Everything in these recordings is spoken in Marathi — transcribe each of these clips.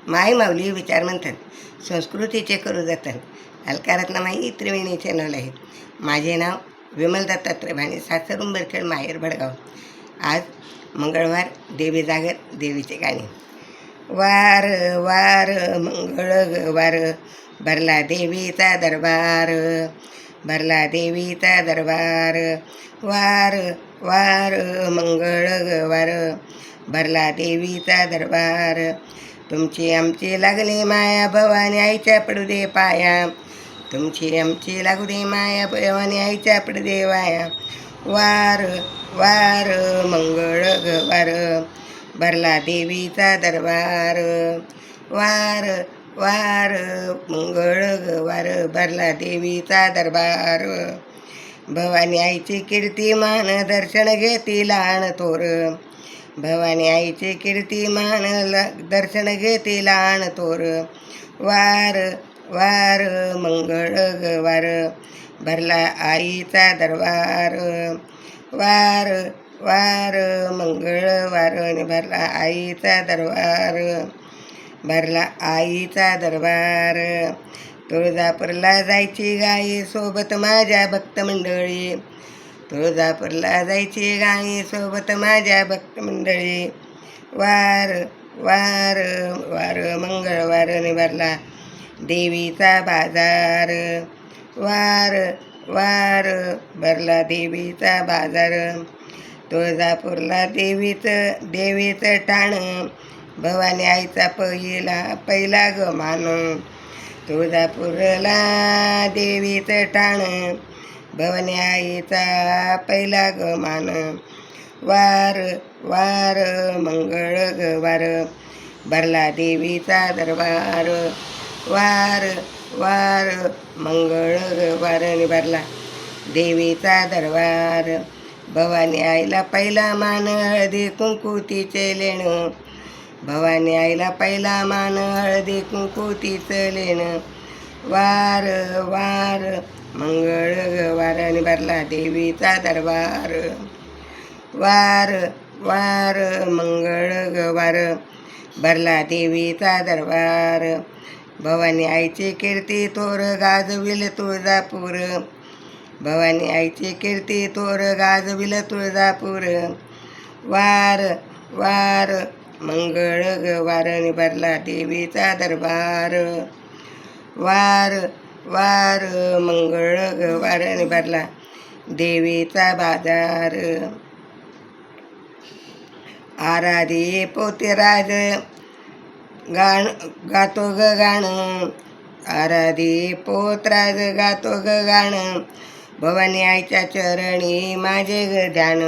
माय माऊली विचार मंथन संस्कृतीचे करू जतन अलकारत्नामाई त्रिवेणी चॅनल आहे. माझे नाव विमल दत्तात्रय भाणे, सासर उंबरखेड, माहेर भडगाव. आज मंगळवार, देवी जागर, देवीचे गाणे. वार वार मंगळवार, भरला देवीचा दरबार, भरला देवीचा दरबार. वार वार मंगळवार, भरला देवीचा दरबार. तुमची आमची लागली माया, भवानी आईच्या पडू दे पाया. तुमची आमची लागू दे माया, भवानी आईच्या पडू दे वाया. वार वार मंगळवार, भरला देवीचा दरबार. वार वार मंगळवार, भरला देवीचा दरबार. भवानी आईची कीर्तिमान, दर्शन घेती लहान थोर. भवानी आईची कीर्तिमान, दर्शन घेती लहान थोर. वार वार मंगळवार, भरला आईचा दरबार. वार वार मंगळवार, भरला आईचा दरबार, भरला आईचा दरबार. तुळजापूरला जायची गाई, सोबत माझ्या भक्त मंडळी. तुळजापूरला जायची गाई, सोबत माझ्या भक्त मंडळी. वार वार वार मंगळवार, भरला देवीचा बाजार. वार वार भरला देवीचा बाजार. तुळजापूरला देवीचं ठाण, भवानी आईचा पहिला ग मान. तुळजापूरला देवीचं ठाण, भवानी आईचा पहिला ग मान. वार वार मंगळवार, भरला देवीचा दरबार. वार वार मंगळवार, भरला देवीचा दरबार. भवानी आईला पहिला मान, हळदी कुंकू तिचे लेणं. भवानी आईला पहिला मान, हळदी कुंकू तिचं लेणं. वार वार मंगळवार, भरला देवीचा दरबार. वार वार मंगळवार, भरला देवीचा दरबार. भवानी आईची कीर्ती थोर, गाजविल तुळजापूर. भवानी आईची कीर्ती थोर, गाजविल तुळजापूर. वार वार मंगळवार, भरला देवीचा दरबार. वार वार मंगळवार, भरला देवीचा बाजार. आराधी पोतेराज गातो ग गाणं. आराधी पोतराज गातो ग गाणं. भवानी आईच्या चरणी माझे ग ध्यान.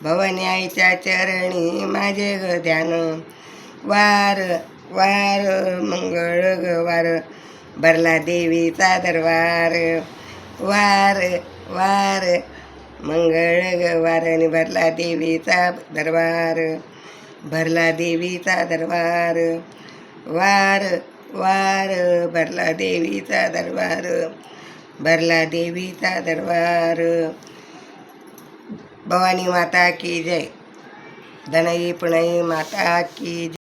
भवानी आईच्या चरणी माझे ग ध्यान. वार वार मंगळवार, भरला देवीचा दरबार. वार वार मंगळवार, भरला देवीचा दरबार, भरला देवीचा दरबार. वार वार भरला देवीचा दरबार, भरला देवीचा दरबार. भवानी माता की जय. धनई पुणई माता की जय.